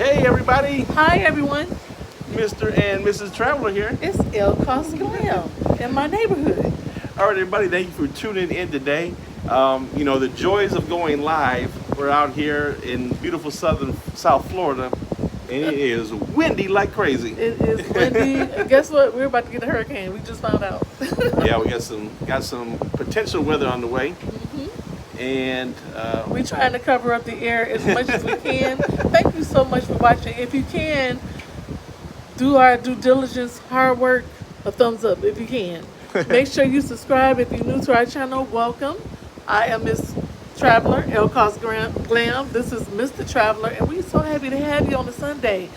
Hey everybody, Hi everyone, Mr. and Mrs. Traveler here. it's El Glam in my neighborhood. All right, everybody, thank you for tuning in today. The joys of going live. We're out here in beautiful South Florida, and it is windy like crazy. It is windy. Guess what? We're about to get a hurricane. We just found out. Yeah, we got some potential weather on the way, and We're trying to cover up the air as much as we can. Thank you so much for watching. If you can, do our due diligence, hard work, a thumbs up if you can. Make sure you subscribe if you're new to our channel. Welcome. I am Miss Traveler, El Glam. This is Mr. Traveler, and we're so happy to have you on a Sunday.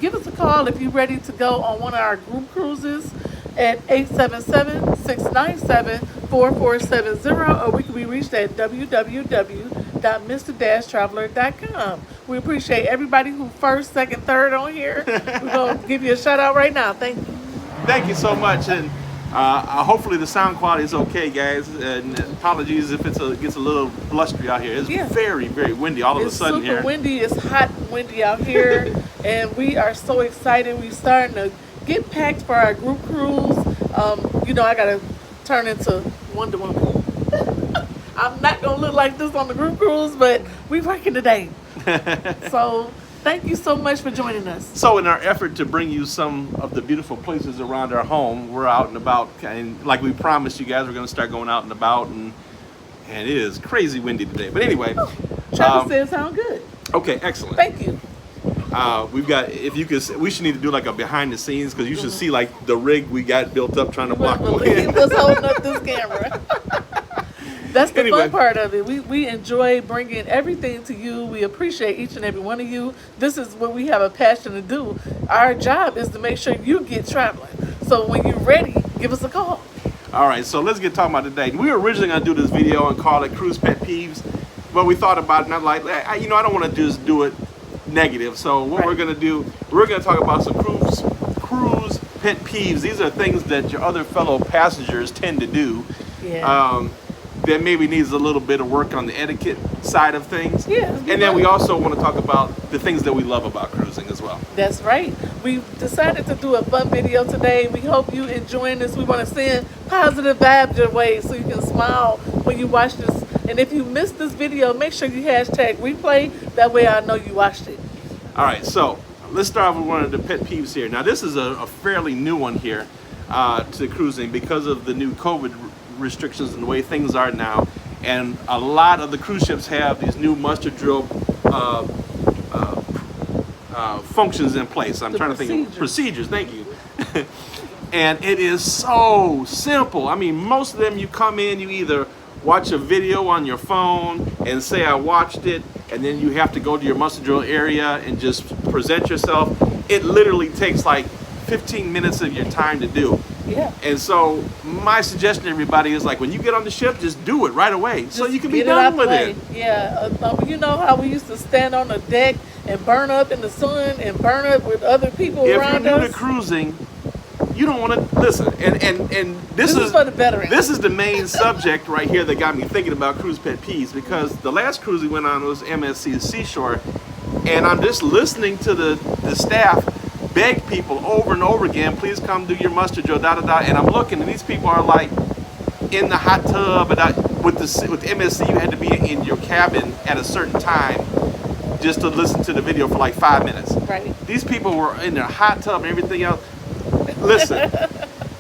Give us a call if you're ready to go on one of our group cruises at 877-697-4470, or we can be reached at www.mr-traveler.com. We appreciate everybody who first, second, third on here. We're going to give you a shout out right now. Thank you. thank you so much. And hopefully the sound quality is okay, guys. And apologies if it gets a little blustery out here. It's very, very windy all of a sudden here. It's super windy. It's hot and windy out here, and we are so excited. We're starting to get packed for our group cruise. I gotta turn into Wonder Woman. I'm not gonna look like this on the group cruise, but we're working today. So thank you so much for joining us. So in our effort to bring you some of the beautiful places around our home, we're out and about, and like we promised you guys, we're going to start going out and about, and it is crazy windy today. But anyway, Travis said sound good. Okay, excellent. Thank you. We've got, if you could, we should need to do like a behind the scenes, because you should see like the rig we got built up trying to block the wind. He was holding up this camera. That's the fun part of it. We enjoy bringing everything to you. We appreciate each and every one of you. This is what we have a passion to do. Our job is to make sure you get traveling. So when you're ready, give us a call. All right, so let's get talking about today. We were originally going to do this video and call it Cruise Pet Peeves, but we thought about it, and I'm like, I don't want to just do it negative. So what we're going to do, we're going to talk about some cruise pet peeves. These are things that your other fellow passengers tend to do. Yeah. That maybe needs a little bit of work on the etiquette side of things. Yeah. And then we also want to talk about the things that we love about cruising as well. That's right. We decided to do a fun video today. We hope you enjoying this. We want to send positive vibes your way so you can smile when you watch this. And if you missed this video, make sure you hashtag replay. That way I know you watched it. All right, so let's start with one of the pet peeves here. Now this is a fairly new one here to cruising because of the new COVID restrictions and the way things are now, and a lot of the cruise ships have these new muster drill functions in place. I'm trying to think of procedures. Thank you. And it is so simple. I mean, most of them, you come in, you either watch a video on your phone and say I watched it, and then you have to go to your muster drill area and just present yourself. It literally takes like 15 minutes of your time to do. Yeah. And so my suggestion to everybody is like, when you get on the ship, just do it right away, so you can be done with it. Yeah. You know how we used to stand on the deck and burn up in the sun and burn up with other people around us? If you're new to cruising, you don't want to listen. And this is for the veterans. This is the main subject right here that got me thinking about cruise pet peeves, because the last cruise we went on was MSC Seashore, and I'm just listening to the staff beg people over and over again, please come do your muster drill, and I'm looking, and these people are like in the hot tub, and with MSC you had to be in your cabin at a certain time just to listen to the video for like 5 minutes. Right. These people were in their hot tub and everything else. Listen,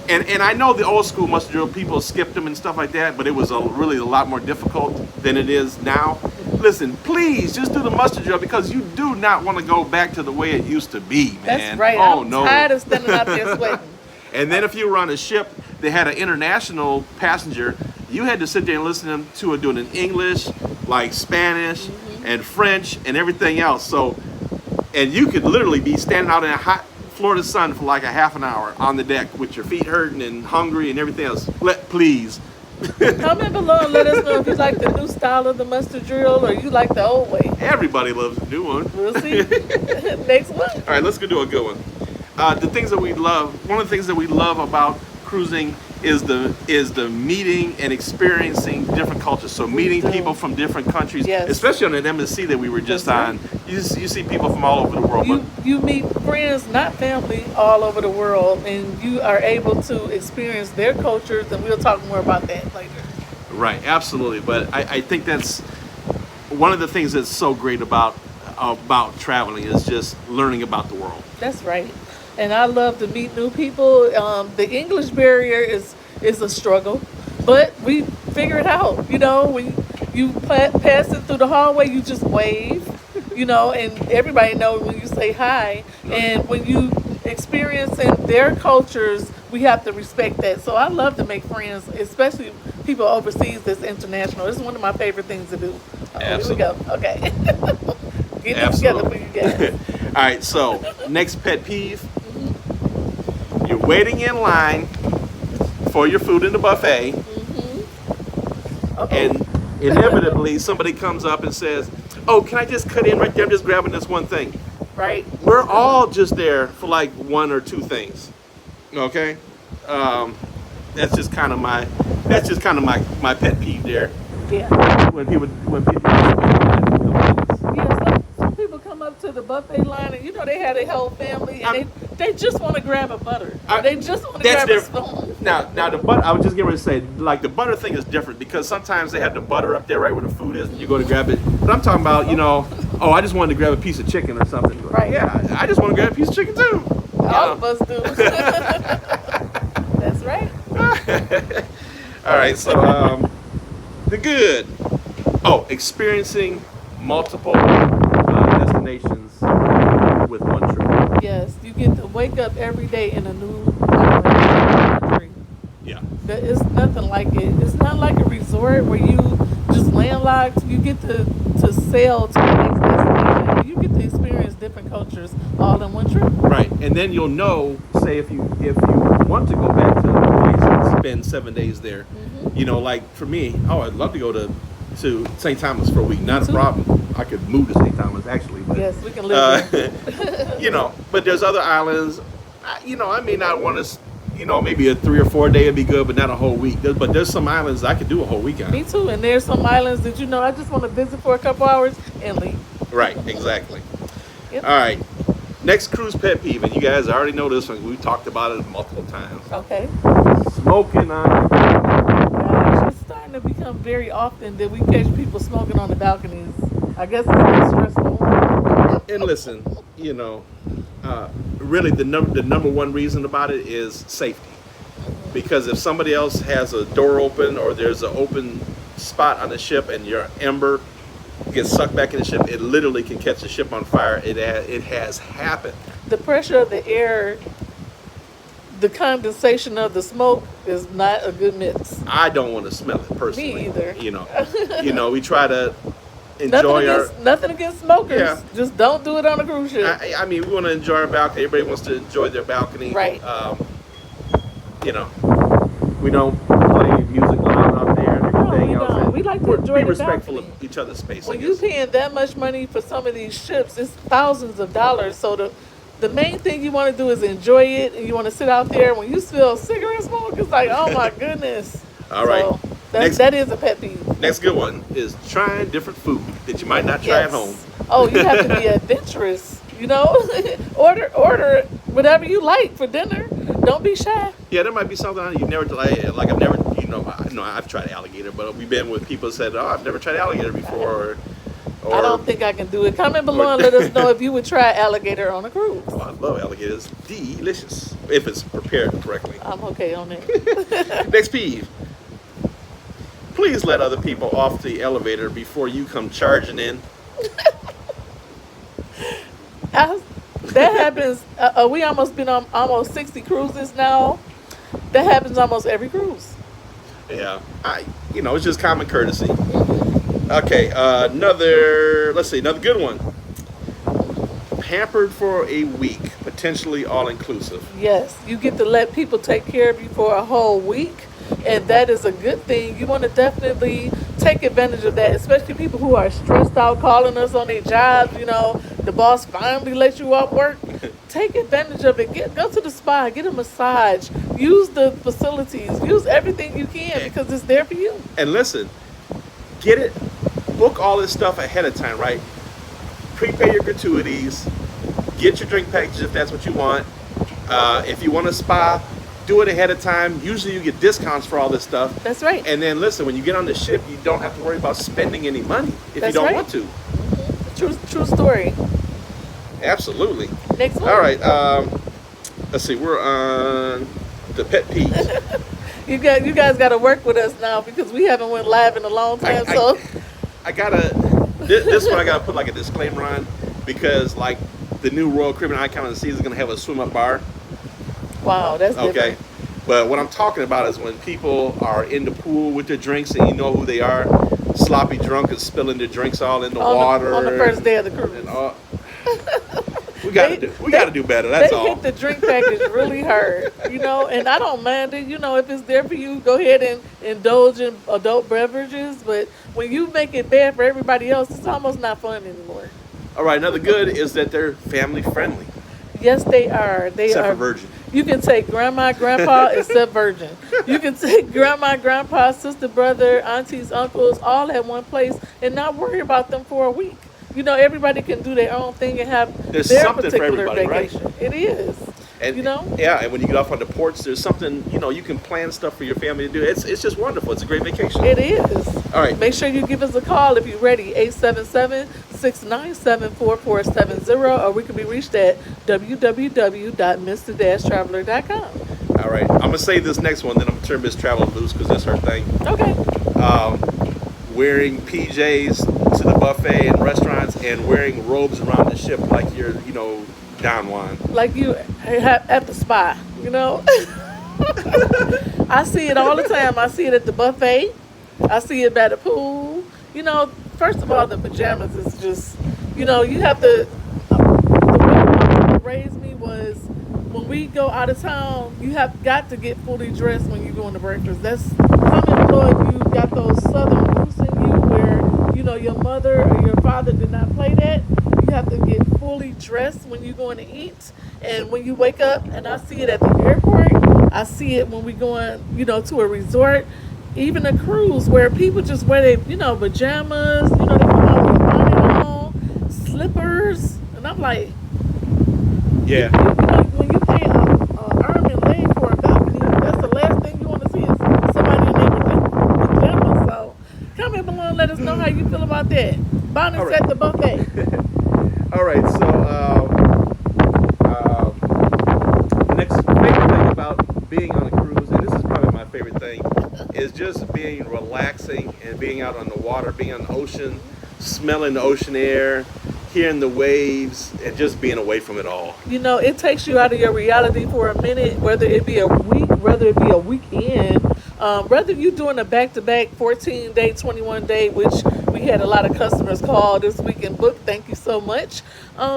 and I know the old school muster drill people skipped them and stuff like that, but it was really a lot more difficult than it is now. Listen, please just do the muster drill, because you do not want to go back to the way it used to be, man. That's right. Oh, I'm tired of standing out there sweating. And then if you were on a ship that had an international passenger, you had to sit there and listen to it doing in English, like Spanish and French and everything else. So, and you could literally be standing out in a hot Florida sun for like a half an hour on the deck with your feet hurting and hungry and everything else. Please. Comment below and let us know if you like the new style of the muster drill or you like the old way. Everybody loves the new one. We'll see. Next one. All right, let's go do a good one. The things that we love, one of the things that we love about cruising is the meeting and experiencing different cultures. So meeting people from different countries, Yes. especially on an MSC that we were just That's on. You see people from all over the world. You meet friends, not family, all over the world, and you are able to experience their cultures, and we'll talk more about that later. Right, absolutely. But I think that's one of the things that's so great about traveling is just learning about the world. That's right. And I love to meet new people. The English barrier is a struggle, but we figure it out. You know, when you pass it through the hallway, you just wave, you know, and everybody knows when you say hi. And when you experience in their cultures, we have to respect that. So I love to make friends, especially people overseas that's international. It's one of my favorite things to do. Absolutely. Here we go. Okay. Get it Absolutely. together for you guys. All right, so next pet peeve. You're waiting in line for your food in the buffet, and inevitably somebody comes up and says, "Oh, can I just cut in right there? I'm just grabbing this one thing." Right. We're all just there for like one or two things. Okay? That's just kind of my pet peeve there. Yeah. When people Yeah, some people come up to the buffet line and you know they had a whole family and they just want to grab a butter. They just want to grab a spoon. Now the butter. I was just getting ready to say, like the butter thing is different because sometimes they have the butter up there right where the food is, and you go to grab it. But I'm talking about, oh, I just wanted to grab a piece of chicken or something. Right. Yeah, I just want to grab a piece of chicken too. All of us do. That's right. All right, so the good. Oh, experiencing multiple destinations with one trip. Yes, you get to wake up every day in a new country. Yeah. It's nothing like it. It's not like a resort where you just landlocked. You get to sail to the next destination. You get to experience different cultures all in one trip. Right, and then you'll know. Say if you want to go back to a place and spend 7 days there, like for me, I'd love to go to St. Thomas for a week. Not a problem. I could move to St. Thomas actually, but Yes, we can live there. But there's other islands. I may not want to. Maybe a 3 or 4 day would be good, but not a whole week. But there's some islands I could do a whole week on. Me too. And there's some islands that I just want to visit for a couple hours and leave. Right, exactly. Yep. All right. Next cruise pet peeve, and you guys already know this one. We've talked about it multiple times. Okay. Smoking on. Gosh, it's starting to become very often that we catch people smoking on the balconies. I guess it's less stressful. And listen, really the number one reason about it is safety. Because if somebody else has a door open or there's an open spot on the ship and your ember gets sucked back in the ship, it literally can catch the ship on fire. It has happened. The pressure of the air, the condensation of the smoke is not a good mix. I don't want to smell it personally. Me either. We try to enjoy nothing against smokers. Yeah. Just don't do it on a cruise ship. I mean, we want to enjoy our balcony. Everybody wants to enjoy their balcony. Right. We don't play music loud out there and everything we else. don't. And We like to enjoy be the respectful balcony. of each other's space. When you're paying that much money for some of these ships, it's thousands of dollars. So the main thing you want to do is enjoy it, and you want to sit out there. When you smell cigarette smoke, it's like, oh my goodness. All right. So that is a pet peeve. Next good one is trying different food that you might not try at home. Oh, you have to be adventurous. Order whatever you like for dinner. Don't be shy. Yeah, there might be something you've never tried. Like I've never, I've tried alligator, but we've been with people who said, "Oh, I've never tried alligator before." Or I don't think I can do it. Comment below and let us know if you would try alligator on a cruise. Oh, I love alligator. It's delicious if it's prepared correctly. I'm okay on that. Next peeve. Please let other people off the elevator before you come charging in. That happens. We almost been on almost 60 cruises now. That happens almost every cruise. Yeah, it's just common courtesy. Okay, another good one. Pampered for a week, potentially all inclusive. Yes, you get to let people take care of you for a whole week, and that is a good thing. You want to definitely take advantage of that, especially people who are stressed out calling us on their jobs. The boss finally let you off work. take advantage of it. Go to the spa, get a massage, use the facilities, use everything you can because it's there for you. And listen, get it, book all this stuff ahead of time, right? Prepay your gratuities, get your drink package if that's what you want. If you want a spa, do it ahead of time. Usually you get discounts for all this stuff. That's right. And then listen, when you get on the ship, you don't have to worry about spending any money if That's you don't right. want to. True story. Absolutely. Next one. All right. Let's see. We're on the pet peeves. You guys got to work with us now because we haven't went live in a long time. I gotta. This one I gotta put like a disclaimer on because like the new Royal Caribbean Icon of the Seas is gonna have a swim up bar. Wow, that's okay. different. But what I'm talking about is when people are in the pool with their drinks and you know who they are, sloppy drunk and spilling their drinks all in the water on the first day of the cruise. And all, we gotta do better. That's all. They hit the drink package really hard, and I don't mind it. If it's there for you, go ahead and indulge in adult beverages. But when you make it bad for everybody else, it's almost not fun anymore. All right, another good is that they're family friendly. Yes, they are. Except for virgin. You can take grandma, grandpa, except virgin. You can take grandma, grandpa, sister, brother, aunties, uncles, all at one place and not worry about them for a week. Everybody can do their own thing and have There's their something particular for everybody, vacation. right? It is. And, Yeah, and when you get off on the porch, there's something, you can plan stuff for your family to do. It's just wonderful. It's a great vacation. It is. All right. Make sure you give us a call if you're ready, 877-697-4470, or we can be reached at www.mr-traveler.com. All right. I'm going to say this next one, then I'm going to turn Miss Travel loose because that's her thing. Okay. Wearing PJs to the buffet and restaurants and wearing robes around the ship like you're, Don Juan. Like you at the spa, I see it all the time. I see it at the buffet. I see it by the pool. First of all, the pajamas is just, you have to, the way my mom raised me was when we go out of town, you have got to get fully dressed when you go into breakfast. That's coming Lord, you got those southern roots in you where, your mother or your father did not play that. You have to get fully dressed when you're going to eat. And when you wake up, and I see it at the airport, I see it when we going, to a resort, even a cruise where people just wear their, pajamas, they come out with a bonnet on, slippers. And I'm like, yeah. When you pay an arm and leg for a balcony, that's the last thing you want to see is somebody in their pajamas. So come in below and let us know how you feel about that. Bonnets Right. at the buffet. All right, so next favorite thing about being on a cruise, and this is probably my favorite thing, is just being relaxing and being out on the water, being on the ocean, smelling the ocean air, hearing the waves, and just being away from it all. It takes you out of your reality for a minute, whether it be a week, whether it be a weekend, whether you're doing a back-to-back 14-day, 21-day, which we had a lot of customers call this week and book. Thank you so much.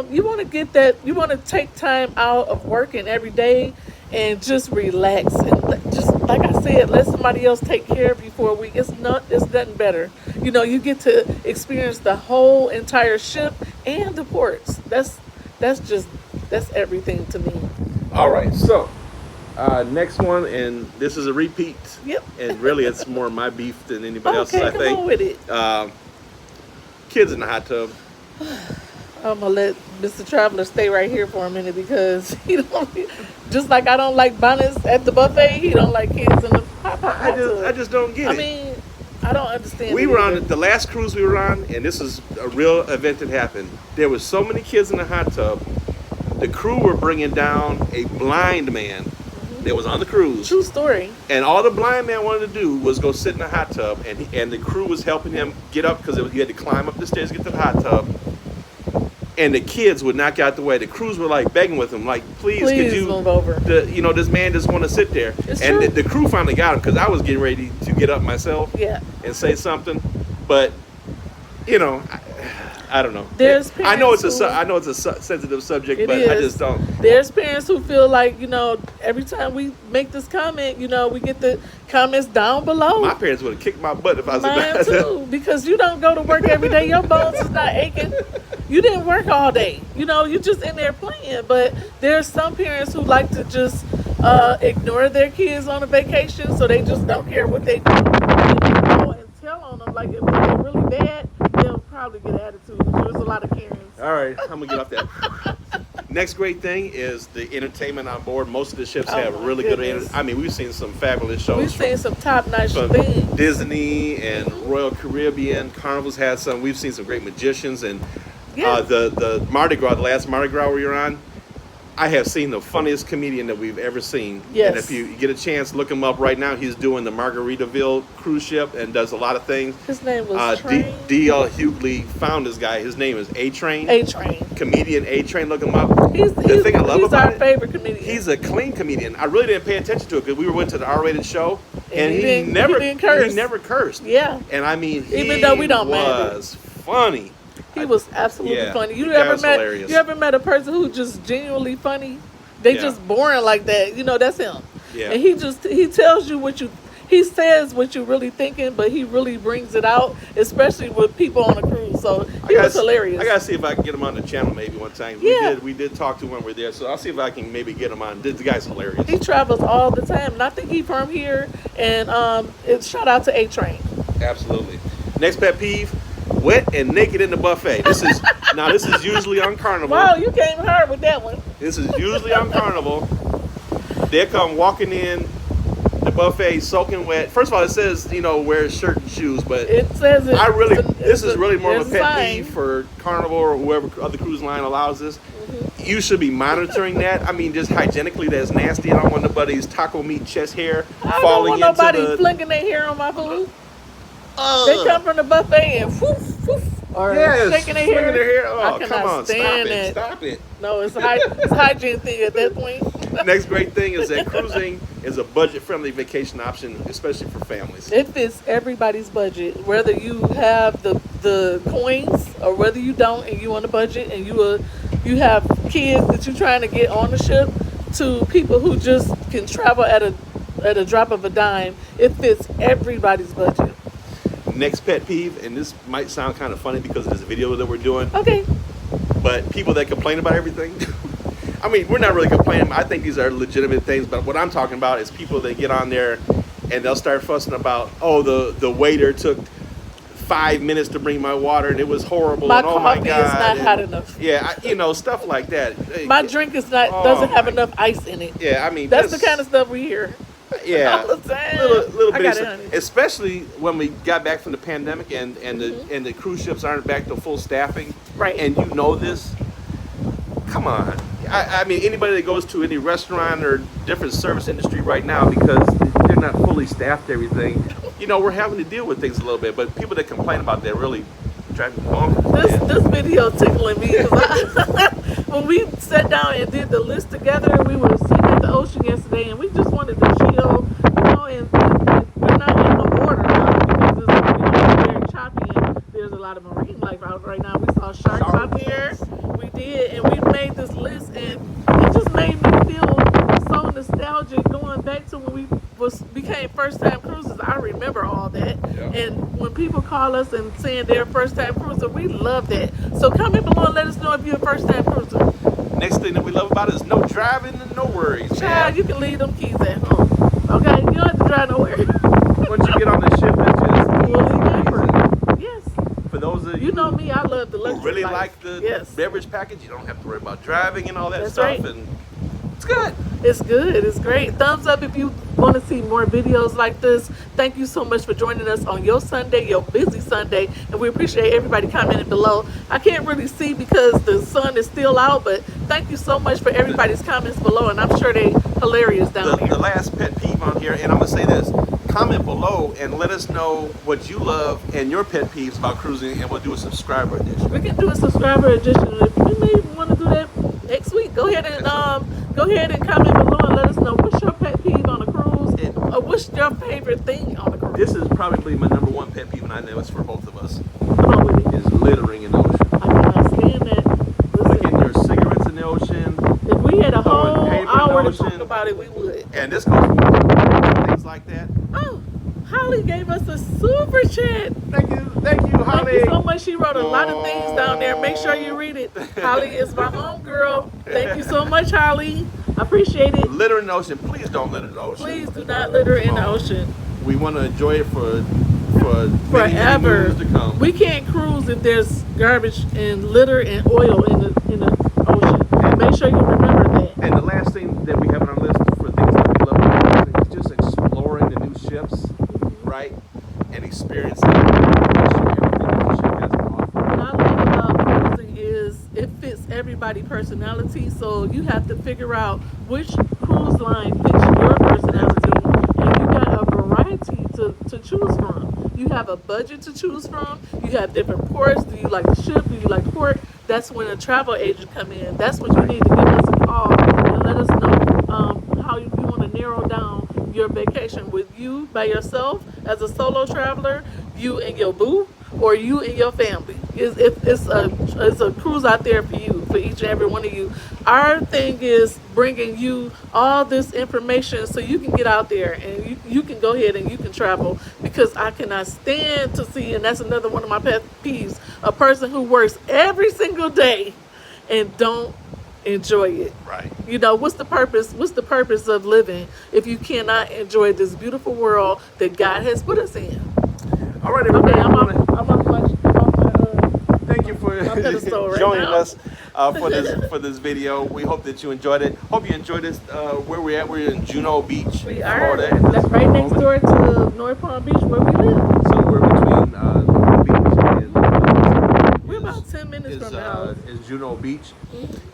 You want to get that, you want to take time out of working every day and just relax. And just, like I said, let somebody else take care of you for a week. It's nothing better. You get to experience the whole entire ship and the ports. That's everything to me. All right, so next one, and this is a repeat. Yep. And really, it's more my beef than anybody else's, I come think. on with it. Kids in the hot tub. I'm gonna let Mr. Traveler stay right here for a minute because just like I don't like bonnets at the buffet, he don't like kids in the hot tub. I just don't get it. I mean, I don't understand. We were on the last cruise we were on, and this is a real event that happened. There was so many kids in the hot tub. The crew were bringing down a blind man that was on the cruise. True story. And all the blind man wanted to do was go sit in the hot tub, and the crew was helping him get up because he had to climb up the stairs to get to the hot tub. And the kids would not get out the way. The crews were like begging with him, like, please could you move over. This man just want to sit there. It's and true. the crew finally got him because I was getting ready to get up myself Yeah. and say something. But, I I don't know. There's I know it's parents a sensitive subject, It but is. I just don't. There's parents who feel like, every time we make this comment, we get the comments down below. My parents would have kicked my butt if I was Mine about too, because you don't go to work every day. Your bones is not aching. You didn't work all day. You're just in there playing. But there's some parents who like to just ignore their kids on a vacation, so they just don't care what they do. And go and tell on them. Like, if they're really bad, they'll probably get attitude. There's a lot of Karens. All right, I'm gonna get off that. Next great thing is the entertainment on board. Most of the ships have really good goodness. I mean, we've seen some fabulous shows. We've seen some top-notch from things. Disney and Royal Caribbean. Carnival's had some. We've seen some great magicians. And Yes. the Mardi Gras, the last Mardi Gras we were on, I have seen the funniest comedian that we've ever seen. Yes. And if you get a chance, look him up right now. He's doing the Margaritaville cruise ship and does a lot of things. His name was D.L. Hughley found this guy. His name is A-Train. A-Train. Comedian A-Train. Look him up. He's our favorite comedian. He's a clean comedian. I really didn't pay attention to it because we went to the R-rated show and he never curse. He never cursed. Yeah. And I mean, Even though we don't mind was funny. He was absolutely yeah, funny. You the guy ever was met hilarious. you ever met a person who just genuinely funny? They Yeah. just boring like that. That's him. Yeah. And he tells you he says what you're really thinking, but he really brings it out, especially with people on a cruise. So he was hilarious. I gotta see if I can get him on the channel maybe one time. Yeah. We did talk to him when we were there, so I'll see if I can maybe get him on. The guy's hilarious. He travels all the time, and I think he's from here. And shout out to A-Train. Absolutely. Next pet peeve: wet and naked in the buffet. This is usually on Carnival. Wow, you came hard with that one. This is usually on Carnival. They come walking in the buffet soaking wet. First of all, it says wear shirt and shoes, but It says it. this is really more of a there's pet sign. peeve for Carnival or whoever other cruise line allows this. You should be monitoring that. I mean, just hygienically, that's nasty. I don't want nobody's taco meat chest hair I don't falling want nobody into the. flinging their hair on my food. They come from the buffet and whoof, whoof, or shaking their flinging hair. Oh, I cannot come on, stand stop it, it. stop it. No, it's a hygiene thing at that point. Next great thing is that cruising is a budget-friendly vacation option, especially for families. It fits everybody's budget, whether you have the coins or whether you don't and you on a budget and you have kids that you're trying to get on the ship, to people who just can travel at a drop of a dime. It fits everybody's budget. Next pet peeve, and this might sound kind of funny because of this video that we're doing, Okay. but people that complain about everything. I mean, we're not really complaining. I think these are legitimate things, but what I'm talking about is people that get on there and they'll start fussing about, the waiter took 5 minutes to bring my water and it was horrible. My and oh my coffee God. is not hot enough. Yeah, stuff like that. My drink is doesn't have enough ice in it. Yeah, I mean, That's the kind of stuff we hear. Yeah, all the time. little I bit, got it, honey. especially when we got back from the pandemic and the cruise ships aren't back to full staffing. Right. And this. Come on. I mean, anybody that goes to any restaurant or different service industry right now, because they're not fully staffed, everything. We're having to deal with things a little bit. But people that complain about that really drive me bonkers. This video tickling me because when we sat down and did the list together, we were sitting at the ocean yesterday and we just wanted to chill, and we're not in the water now because it's very choppy and there's a lot of marine life out right now. We saw sharks out there. We did, and we made this list, and it just made me feel so nostalgic going back to when we became first-time cruisers. I remember all that. Yeah. And when people call us and saying they're first-time cruiser, we love that. So comment below and let us know if you're a first-time cruiser. Next thing that we love about it is no driving and no worries. Child, you can leave them keys at home. Okay? You don't have to drive nowhere. Once you get on the ship, it's just Fully pampered. Yes. for those of You know me, I love the who luxury really life. like the Yes. beverage package, you don't have to worry about driving and all that That's stuff. right. And it's good. It's good. It's great. Thumbs up if you want to see more videos like this. Thank you so much for joining us on your Sunday, your busy Sunday. And we appreciate everybody commenting below. I can't really see because the sun is still out, but thank you so much for everybody's comments below. And I'm sure they hilarious down The here. last pet peeve on here, and I'm going to say this. Comment below and let us know what you love and your pet peeves about cruising, and we'll do a subscriber edition. We can do a subscriber edition. If you may want to do that next week, go ahead and comment below and let us know what's your pet peeve on a cruise, or what's your favorite thing on a cruise. This is probably my number one pet peeve, and I know it's for both of us, Come on with it. is littering in the ocean. I about it, we would. And this goes for things like that. Oh, Holly gave us a super chat. Thank you, Holly. Thank you so much. She wrote a lot of things down there. Make sure you read it. Holly is my homegirl. Thank you so much, Holly. I appreciate it. Litter in the ocean. Please don't litter in the ocean. Please do not litter in the ocean. We want to enjoy it for many Forever. years to come. We can't cruise if there's garbage and litter and oil in the ocean. Make sure you remember that. And the last thing that we have on our list for things that we love is just exploring the new ships, right? And experiencing everything that the ship has to offer. What I love about cruising is it fits everybody's personality, so you have to figure out which cruise line fits your personality, and you got a variety to choose from. You have a budget to choose from. You have different ports. Do you like the ship? Do you like the port? That's when a travel agent come in. That's when you need to give us a call and let us know how you want to narrow down your vacation. With you by yourself as a solo traveler, you and your boo, or you and your family. It's a cruise out there for you, for each and every one of you. Our thing is bringing you all this information so you can get out there and you can go ahead and you can travel, because I cannot stand to see, and that's another one of my pet peeves, a person who works every single day and don't enjoy it. Right. You know, what's the purpose of living if you cannot enjoy this beautiful world that God has put us in? All right, everybody. Okay, Thank you for right joining now. us for this video. We hope that you enjoyed it. Hope you enjoyed this. Where we're at, we're in Juneau Beach, We are. Florida. That's right next door to North Palm Beach where we live. So we're between the beach and We're about 10 minutes from the house. is Juneau Beach,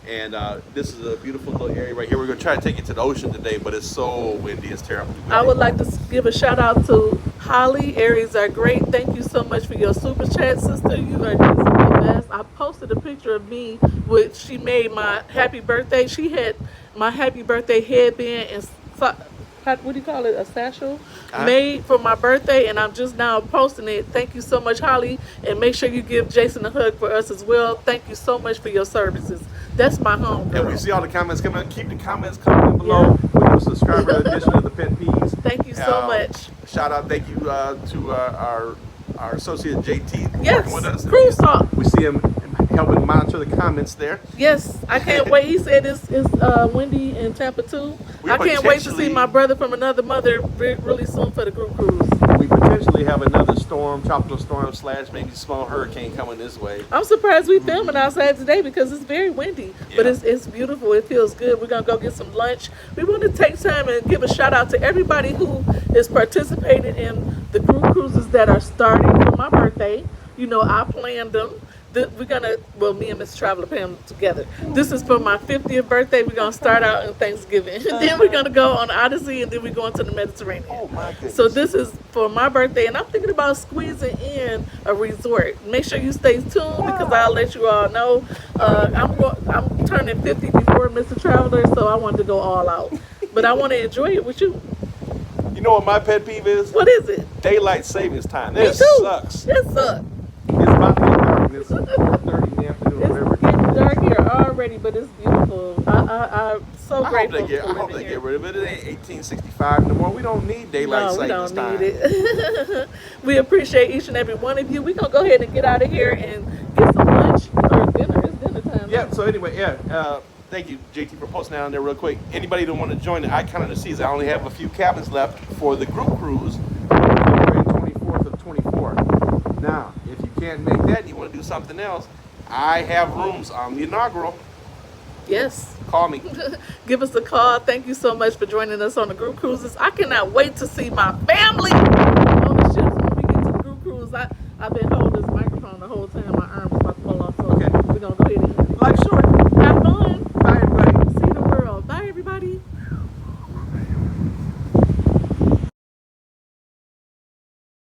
and this is a beautiful little area right here. We're gonna try to take you to the ocean today, but it's so windy. It's terribly windy. I would like to give a shout out to Holly. Aries are great. Thank you so much for your super chat, sister. You are just the best. I posted a picture of me which she made my happy birthday. She had my happy birthday headband and what do you call it, a satchel made for my birthday, and I'm just now posting it. Thank you so much, Holly, and make sure you give Jason a hug for us as well. Thank you so much for your services. That's my home, girl. And we see all the comments coming in. Keep the comments coming below. We have a subscriber edition of the Pet Peeves. Thank you so much. Shout out, thank you to our associate JT Yes, working with us. Cruise Talk. We see him helping monitor the comments there. Yes, I can't wait. He said it's windy in Tampa too. We I can't wait to see potentially- my brother from another mother really soon for the group cruise. We potentially have another storm, tropical storm / maybe small hurricane coming this way. I'm surprised we filming outside today because it's very windy, but Yeah. it's beautiful. It feels good. We're gonna go get some lunch. We want to take time and give a shout out to everybody who is participating in the group cruises that are starting for my birthday. You know, I planned them. We're gonna, well, me and Miss Traveler plan together. This is for my 50th birthday. We're gonna start out in Thanksgiving. Then we're gonna go on Odyssey, and then we're going to the Mediterranean. Oh my goodness. So this is for my birthday, and I'm thinking about squeezing in a resort. Make sure you stay tuned because I'll let you all know. I'm turning 50 before Mr. Traveler, so I wanted to go all out. But I want to enjoy it with you. You know what my pet peeve is? What is it? Daylight savings time. Me This too. sucks. It sucks. It's about to get dark. It's 4:30 in the afternoon. Whatever. It's getting dark here already, but it's beautiful. I'm so I hope grateful they get. for I hope living they here. get rid of it. It ain't 1865 no more. We don't need daylight No, we savings don't time. need it. We appreciate each and every one of you. We're going to go ahead and get out of here and get some lunch or dinner. It's dinner time. Yeah. So anyway, thank you, JT, for posting that on there real quick. Anybody that want to join the Icon of the Seas, I only have a few cabins left for the group cruise, February 24th of 24. Now, if you can't make that and you want to do something else, I have rooms on the inaugural. Yes. Call me. Give us a call. Thank you so much for joining us on the group cruises. I cannot wait to see my family on the ships when we get to the group cruise. I've been